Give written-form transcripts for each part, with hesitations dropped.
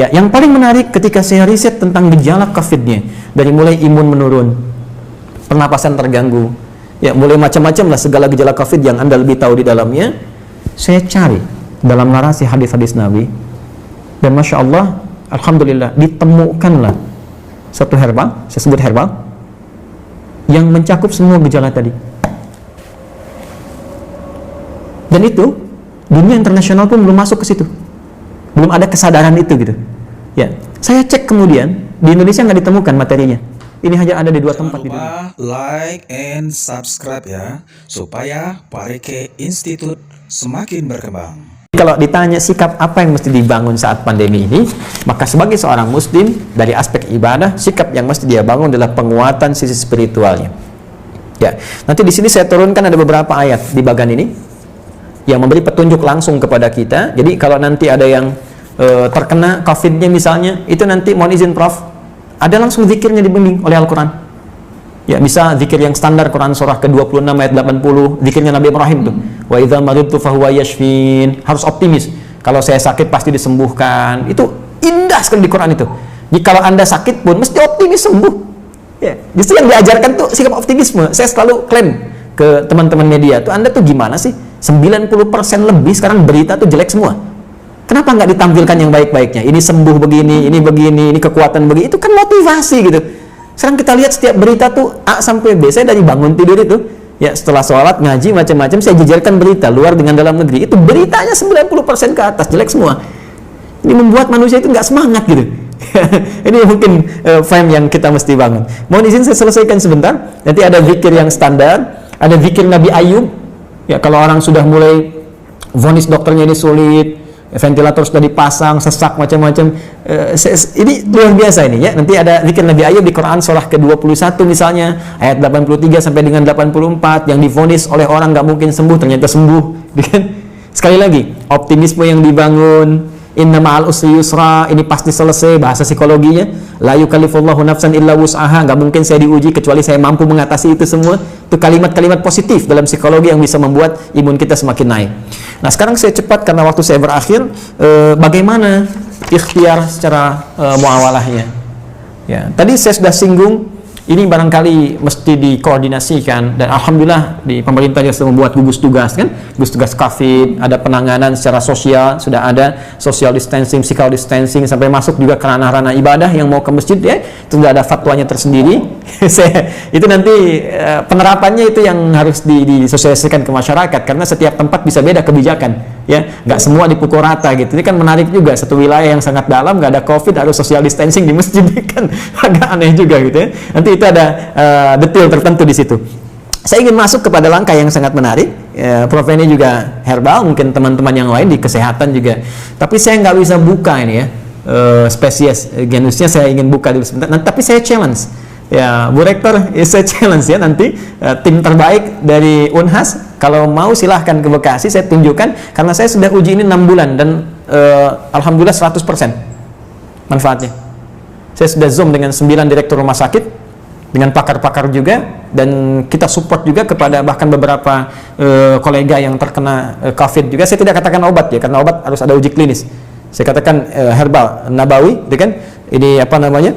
Ya, yang paling menarik ketika saya riset tentang gejala COVID-nya, dari mulai imun menurun, pernapasan terganggu, ya mulai macam-macam lah segala gejala COVID yang Anda lebih tahu di dalamnya, saya cari dalam narasi hadis-hadis Nabi, dan Masya Allah, Alhamdulillah, ditemukanlah satu herbal, saya sebut herbal, yang mencakup semua gejala tadi. Dan itu, dunia internasional pun belum masuk ke situ. Belum ada kesadaran itu gitu. Ya, saya cek kemudian di Indonesia nggak ditemukan materinya. Ini hanya ada di 2 tempat di dunia. Like and subscribe ya, supaya Parike Institute semakin berkembang. Kalau ditanya sikap apa yang mesti dibangun saat pandemi ini, maka sebagai seorang Muslim dari aspek ibadah, sikap yang mesti dia bangun adalah penguatan sisi spiritualnya. Ya, nanti di sini saya turunkan ada beberapa ayat di bagian ini yang memberi petunjuk langsung kepada kita. Jadi kalau nanti ada yang terkena COVID-nya misalnya, itu nanti mohon izin Prof, ada langsung zikirnya dibimbing oleh Al-Quran. Ya, bisa zikir yang standar Quran surah ke-26 ayat 80, zikirnya Nabi Ibrahim tuh. Wa idza maridtu fahuwa yashfin. Harus optimis. Kalau saya sakit pasti disembuhkan. Itu indah sekali di Quran itu. Jadi kalau Anda sakit pun mesti optimis sembuh. Ya, justru yang diajarkan tuh sikap optimisme. Saya selalu klaim ke teman-teman media tuh, Anda tuh gimana sih? 90% lebih sekarang berita tuh jelek semua. Kenapa nggak ditampilkan yang baik-baiknya? Ini sembuh begini, ini kekuatan begini. Itu kan motivasi gitu. Sekarang kita lihat setiap berita tuh A sampai B. Saya dari bangun tidur itu, ya setelah sholat, ngaji, macam-macam, saya jejerkan berita luar dengan dalam negeri. Itu beritanya 90% ke atas, jelek semua. Ini membuat manusia itu nggak semangat gitu. Ini mungkin frame yang kita mesti bangun. Mohon izin saya selesaikan sebentar. Nanti ada zikir yang standar, ada zikir Nabi Ayub. Ya, kalau orang sudah mulai vonis dokternya ini sulit, ventilator sudah dipasang, sesak macam-macam, ini luar biasa ini ya. Nanti ada zikir Nabi Ayub di Quran surah ke-21 misalnya, ayat 83 sampai dengan 84, yang divonis oleh orang nggak mungkin sembuh, ternyata sembuh. Sekali lagi, optimisme yang dibangun, inna ma'al usri yusra, ini pasti selesai, bahasa psikologinya, la yukallifullahu nafsan illa wus'aha, nggak mungkin saya diuji kecuali saya mampu mengatasi itu semua. Itu kalimat-kalimat positif dalam psikologi yang bisa membuat imun kita semakin naik. Nah, sekarang saya cepat karena waktu saya berakhir. Bagaimana ikhtiar secara muawalahnya? Ya, tadi saya sudah singgung, ini barangkali mesti dikoordinasikan, dan alhamdulillah di pemerintah sudah membuat gugus tugas kan, gugus tugas COVID, ada penanganan secara sosial, sudah ada social distancing, physical distancing, sampai masuk juga ke ranah-ranah ibadah yang mau ke masjid ya, itu sudah ada fatwanya tersendiri. Itu nanti penerapannya itu yang harus disosialisasikan ke masyarakat, karena setiap tempat bisa beda kebijakan ya, nggak semua dipukul rata gitu. Ini kan menarik juga, satu wilayah yang sangat dalam nggak ada COVID harus social distancing di masjid, kan agak aneh juga gitu ya. Nanti itu ada detail tertentu di situ. Saya ingin masuk kepada langkah yang sangat menarik. Prof ini juga herbal, mungkin teman-teman yang lain di kesehatan juga. Tapi saya nggak bisa buka ini ya, spesies genusnya saya ingin buka dulu sebentar. Nah, tapi saya challenge ya, Bu Rektor, saya challenge ya nanti tim terbaik dari Unhas, kalau mau silahkan ke Bekasi, saya tunjukkan, karena saya sudah uji ini 6 bulan dan alhamdulillah 100% manfaatnya. Saya sudah zoom dengan 9 direktur rumah sakit, dengan pakar-pakar juga, dan kita support juga kepada bahkan beberapa kolega yang terkena COVID juga. Saya tidak katakan obat ya, karena obat harus ada uji klinis. Saya katakan herbal nabawi, gitu kan? Ini apa namanya?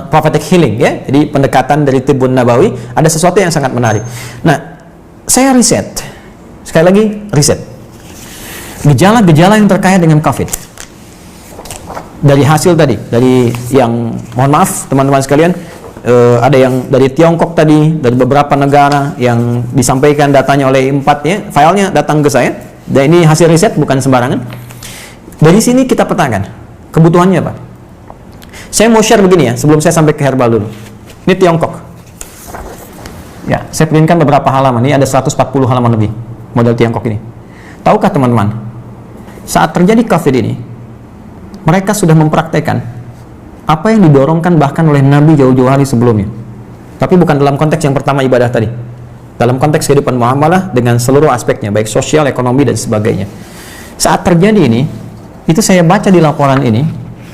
Prophetic healing ya. Jadi pendekatan dari Tibbun Nabawi, ada sesuatu yang sangat menarik. Nah, saya riset. Sekali lagi riset. Gejala-gejala yang terkait dengan COVID. Dari hasil tadi, dari yang mohon maaf teman-teman sekalian, ada yang dari Tiongkok tadi, dari beberapa negara yang disampaikan datanya oleh 4 ya, filenya datang ke saya, dan ini hasil riset bukan sembarangan. Dari sini kita petakan kebutuhannya apa. Saya mau share begini ya, sebelum saya sampai ke herbal dulu. Ini Tiongkok ya, saya printkan beberapa halaman, ini ada 140 halaman lebih model Tiongkok ini. Tahukah teman-teman, saat terjadi COVID ini, mereka sudah mempraktekkan apa yang didorongkan bahkan oleh Nabi jauh-jauh hari sebelumnya. Tapi bukan dalam konteks yang pertama ibadah tadi. Dalam konteks kehidupan muamalah dengan seluruh aspeknya, baik sosial, ekonomi, dan sebagainya. Saat terjadi ini, itu saya baca di laporan ini,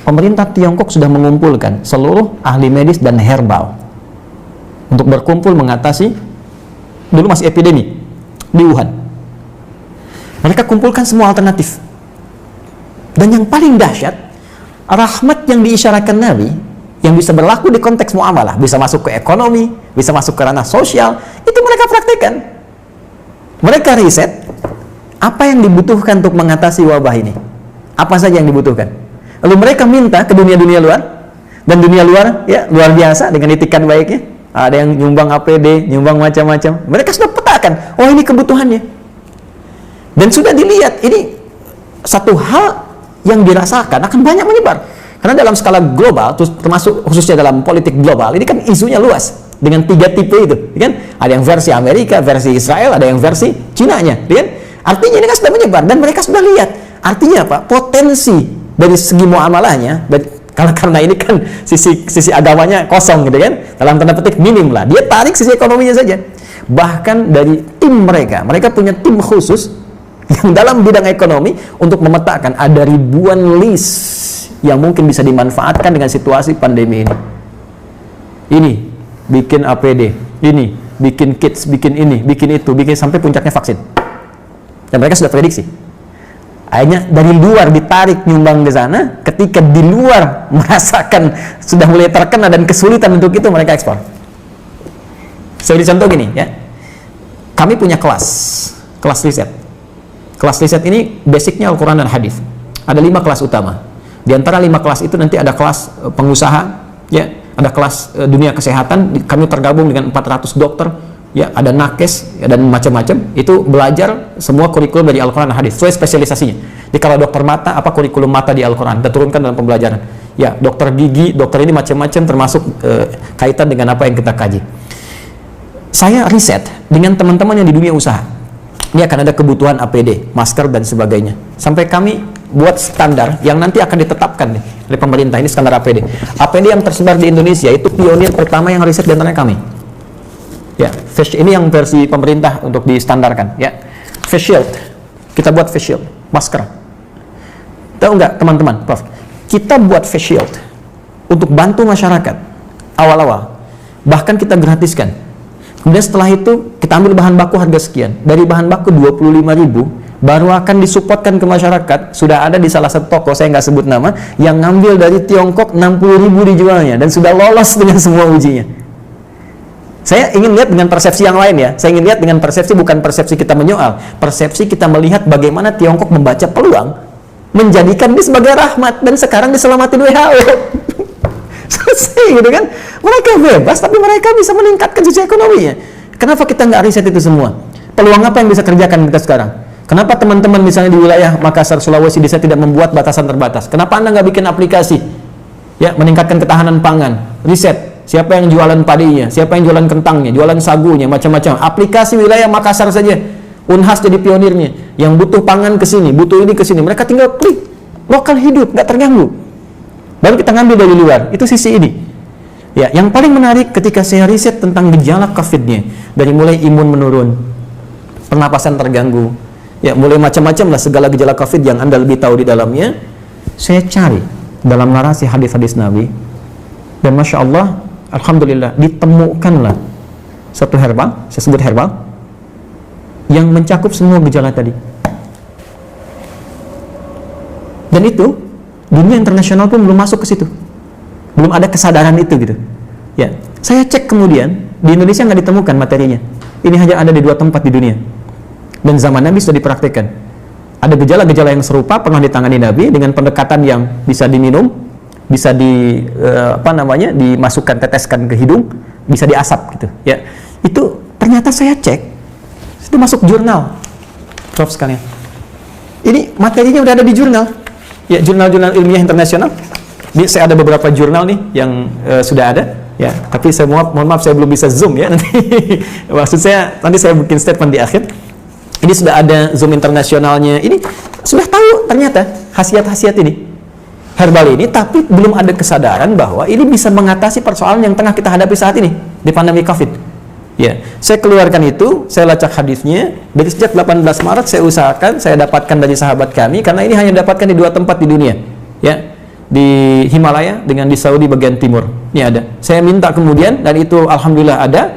pemerintah Tiongkok sudah mengumpulkan seluruh ahli medis dan herbal untuk berkumpul mengatasi, dulu masih epidemi di Wuhan. Mereka kumpulkan semua alternatif. Dan yang paling dahsyat, rahmat yang diisyaratkan Nabi, yang bisa berlaku di konteks muamalah, bisa masuk ke ekonomi, bisa masuk ke ranah sosial, itu mereka praktekkan. Mereka riset apa yang dibutuhkan untuk mengatasi wabah ini, apa saja yang dibutuhkan. Lalu mereka minta ke dunia-dunia luar, dan dunia luar ya luar biasa dengan itikat baiknya. Ada yang nyumbang APD, nyumbang macam-macam. Mereka sudah petakan, oh ini kebutuhannya. Dan sudah dilihat, ini satu hal yang dirasakan akan banyak menyebar. Karena dalam skala global, termasuk khususnya dalam politik global, ini kan isunya luas dengan 3 tipe itu, kan? Ada yang versi Amerika, versi Israel, ada yang versi Cina-nya, kan? Artinya ini kan sudah menyebar dan mereka sudah lihat. Artinya apa? Potensi dari segi muamalahnya, karena ini kan sisi agamanya kosong gitu kan, dalam tanda petik minim lah. Dia tarik sisi ekonominya saja. Bahkan dari tim mereka punya tim khusus yang dalam bidang ekonomi untuk memetakan ada ribuan list yang mungkin bisa dimanfaatkan dengan situasi pandemi ini. Ini bikin APD, ini bikin kits, bikin ini, bikin itu, bikin sampai puncaknya vaksin. Dan mereka sudah prediksi. Akhirnya dari luar ditarik nyumbang ke sana, ketika di luar merasakan sudah mulai terkena dan kesulitan untuk itu, mereka ekspor. Saya beri contoh gini ya. Kami punya kelas riset. Kelas riset ini basicnya Al-Quran dan Hadis. Ada 5 kelas utama. Di antara 5 kelas itu nanti ada kelas pengusaha, ya, ada kelas dunia kesehatan. Kami tergabung dengan 400 dokter, ya, ada nakes, ya, dan macam-macam. Itu belajar semua kurikulum dari Al-Quran dan Hadis, sesuai spesialisasinya. Jadi kalau dokter mata, apa kurikulum mata di Al-Quran, kita turunkan dalam pembelajaran. Ya, dokter gigi, dokter ini macam-macam, termasuk kaitan dengan apa yang kita kaji. Saya riset dengan teman-teman yang di dunia usaha. Ini akan ada kebutuhan APD, masker, dan sebagainya. Sampai kami buat standar yang nanti akan ditetapkan nih oleh pemerintah. Ini standar APD. APD yang tersebar di Indonesia itu pionir pertama yang riset di antara kami. Ya, ini yang versi pemerintah untuk distandarkan. Ya, face shield. Kita buat face shield, masker. Tahu nggak teman-teman, Prof? Kita buat face shield untuk bantu masyarakat awal-awal. Bahkan kita gratiskan. Kemudian setelah itu kita ambil bahan baku harga sekian. Dari bahan baku 25.000 baru akan disupportkan ke masyarakat. Sudah ada di salah satu toko, saya nggak sebut nama, yang ngambil dari Tiongkok 60.000 dijualnya dan sudah lolos dengan semua ujinya. Saya ingin lihat dengan persepsi yang lain ya. Saya ingin lihat dengan persepsi, bukan persepsi kita menyoal, persepsi kita melihat bagaimana Tiongkok membaca peluang menjadikan ini sebagai rahmat dan sekarang diselamatin WHO. Selesai gitu kan. Mereka bebas tapi mereka bisa meningkatkan sisi ekonominya. Kenapa kita nggak riset itu semua? Peluang apa yang bisa kerjakan kita sekarang? Kenapa teman-teman misalnya di wilayah Makassar, Sulawesi bisa tidak membuat batasan terbatas? Kenapa Anda nggak bikin aplikasi ya meningkatkan ketahanan pangan? Riset siapa yang jualan padinya, siapa yang jualan kentangnya, jualan sagunya, macam-macam. Aplikasi wilayah Makassar saja. Unhas jadi pionirnya. Yang butuh pangan ke sini, butuh ini ke sini. Mereka tinggal klik, lokal hidup, nggak terganggu. Baru kita ngambil dari luar. Itu sisi ini. Ya, yang paling menarik ketika saya riset tentang gejala COVID-nya, dari mulai imun menurun, pernapasan terganggu, ya mulai macam-macam lah segala gejala COVID yang Anda lebih tahu di dalamnya. Saya cari dalam narasi hadis-hadis Nabi, dan masya Allah, alhamdulillah ditemukanlah satu herbal, saya sebut herbal, yang mencakup semua gejala tadi. Dan itu dunia internasional pun belum masuk ke situ, belum ada kesadaran itu gitu. Ya, saya cek kemudian di Indonesia nggak ditemukan materinya. Ini hanya ada di 2 tempat di dunia. Dan zaman Nabi sudah dipraktikkan. Ada gejala-gejala yang serupa pernah ditangani Nabi dengan pendekatan yang bisa diminum, bisa dimasukkan, teteskan ke hidung, bisa diasap gitu. Ya, itu ternyata saya cek itu masuk jurnal, Prof sekalian. Ini materinya udah ada di jurnal. Ya, jurnal-jurnal ilmiah internasional. Saya ada beberapa jurnal nih yang sudah ada. Ya, tapi saya mohon maaf saya belum bisa zoom ya nanti. Maksud saya nanti saya bikin statement di akhir. Ini sudah ada zoom internasionalnya. Ini sudah tahu ternyata khasiat-khasiat ini herbal ini, tapi belum ada kesadaran bahwa ini bisa mengatasi persoalan yang tengah kita hadapi saat ini di pandemi COVID. Ya, saya keluarkan itu, saya lacak hadisnya dari sejak 18 Maret saya usahakan, saya dapatkan dari sahabat kami karena ini hanya dapatkan di 2 tempat di dunia. Ya, di Himalaya dengan di Saudi bagian timur. Ini ada. Saya minta kemudian dan itu alhamdulillah ada.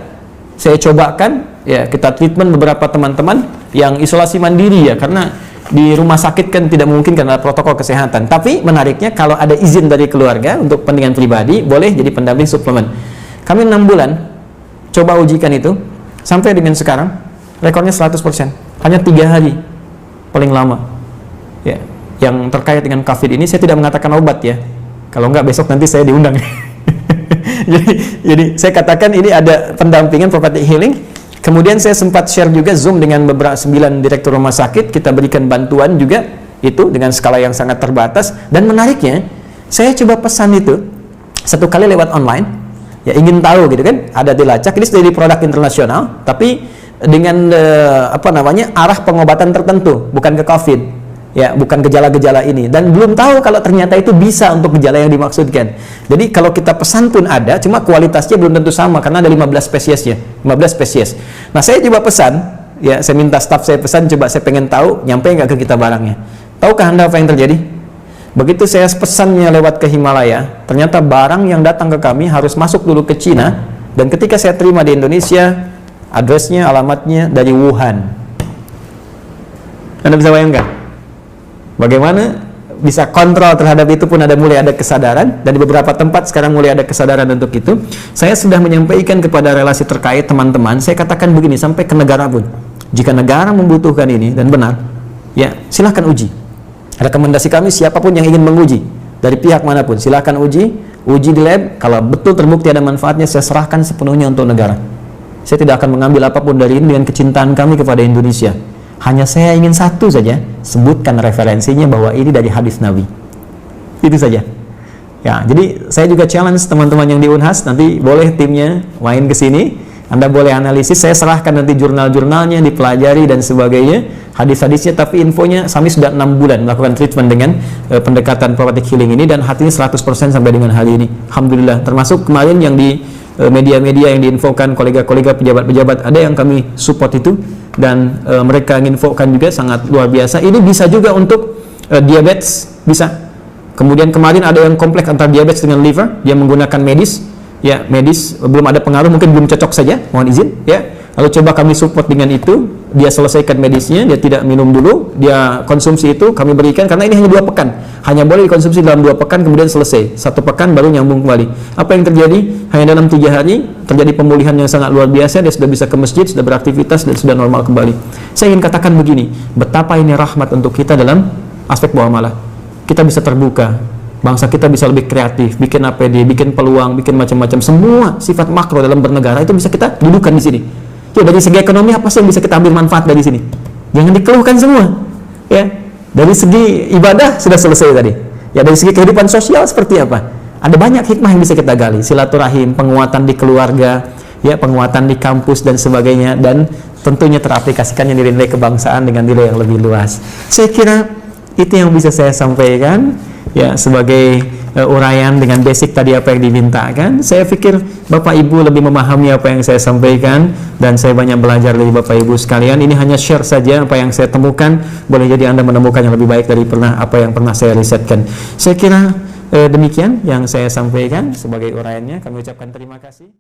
Saya cobakan, ya kita treatment beberapa teman-teman yang isolasi mandiri ya, karena di rumah sakit kan tidak mungkin karena protokol kesehatan. Tapi menariknya kalau ada izin dari keluarga untuk kepentingan pribadi, boleh jadi pendamping suplemen. Kami 6 bulan coba ujikan itu, sampai dengan sekarang rekornya 100%. Hanya 3 hari paling lama. Ya, yang terkait dengan COVID ini saya tidak mengatakan obat ya. Kalau enggak besok nanti saya diundang. jadi saya katakan ini ada pendampingan prophetic healing. Kemudian saya sempat share juga Zoom dengan beberapa 9 direktur rumah sakit, kita berikan bantuan juga itu dengan skala yang sangat terbatas. Dan menariknya, saya coba pesan itu satu kali lewat online, ya ingin tahu gitu kan, ada dilacak, ini sudah jadi produk internasional, tapi dengan arah pengobatan tertentu, bukan ke COVID, ya bukan gejala-gejala ini, dan belum tahu kalau ternyata itu bisa untuk gejala yang dimaksudkan. Jadi kalau kita pesan pun ada, cuma kualitasnya belum tentu sama karena ada 15 spesiesnya, 15 spesies. Nah saya coba pesan, ya saya minta staff saya pesan, coba saya pengen tahu nyampe nggak ke kita barangnya. Tahukah Anda apa yang terjadi? Begitu saya pesannya lewat ke Himalaya, ternyata barang yang datang ke kami harus masuk dulu ke Cina, dan ketika saya terima di Indonesia, addressnya, alamatnya dari Wuhan. Anda bisa bayangkan bagaimana bisa kontrol terhadap itu pun mulai ada kesadaran, dan di beberapa tempat sekarang mulai ada kesadaran untuk itu. Saya sudah menyampaikan kepada relasi terkait teman-teman, saya katakan begini, sampai ke negara pun, jika negara membutuhkan ini dan benar, ya silahkan uji. Rekomendasi kami siapapun yang ingin menguji dari pihak manapun, silahkan uji di lab. Kalau betul terbukti ada manfaatnya, saya serahkan sepenuhnya untuk negara. Saya tidak akan mengambil apapun dari ini dengan kecintaan kami kepada Indonesia. Hanya saya ingin satu saja, sebutkan referensinya bahwa ini dari hadis Nabi. Itu saja. Ya, jadi saya juga challenge teman-teman yang di Unhas, nanti boleh timnya main ke sini, Anda boleh analisis, saya serahkan nanti jurnal-jurnalnya, dipelajari dan sebagainya, hadis-hadisnya, tapi infonya kami sudah 6 bulan melakukan treatment dengan pendekatan prophetic healing ini, dan hatinya 100% sampai dengan hari ini. Alhamdulillah, termasuk kemarin yang di media-media yang diinfokan kolega-kolega pejabat-pejabat, ada yang kami support itu, dan mereka menginfokan juga sangat luar biasa. Ini bisa juga untuk diabetes, bisa. Kemudian kemarin ada yang kompleks antara diabetes dengan liver, dia menggunakan medis, ya medis belum ada pengaruh, mungkin belum cocok saja, mohon izin, ya. Lalu coba kami support dengan itu, dia selesaikan medisnya, dia tidak minum dulu, dia konsumsi itu, kami berikan, karena ini hanya 2 pekan, hanya boleh dikonsumsi dalam 2 pekan, kemudian selesai, 1 pekan baru nyambung kembali. Apa yang terjadi? Hanya dalam 3 hari, terjadi pemulihan yang sangat luar biasa, dia sudah bisa ke masjid, sudah beraktivitas, dan sudah normal kembali. Saya ingin katakan begini, betapa ini rahmat untuk kita dalam aspek muamalah. Kita bisa terbuka, bangsa kita bisa lebih kreatif, bikin APD, bikin peluang, bikin macam-macam, semua sifat makro dalam bernegara itu bisa kita dudukan di sini. Ya, dari segi ekonomi apa sih yang bisa kita ambil manfaat dari sini? Jangan dikeluhkan semua. Ya, dari segi ibadah sudah selesai tadi. Ya, dari segi kehidupan sosial seperti apa? Ada banyak hikmah yang bisa kita gali, silaturahim, penguatan di keluarga, ya, penguatan di kampus dan sebagainya, dan tentunya teraplikasikannya nilai-nilai kebangsaan dengan nilai yang lebih luas. Saya kira itu yang bisa saya sampaikan, ya, sebagai uraian dengan basic tadi apa yang dimintakan. Saya pikir Bapak Ibu lebih memahami apa yang saya sampaikan, dan saya banyak belajar dari Bapak Ibu sekalian. Ini hanya share saja apa yang saya temukan, boleh jadi Anda menemukan yang lebih baik dari apa yang pernah saya risetkan. Saya kira demikian yang saya sampaikan sebagai uraiannya. Kami ucapkan terima kasih.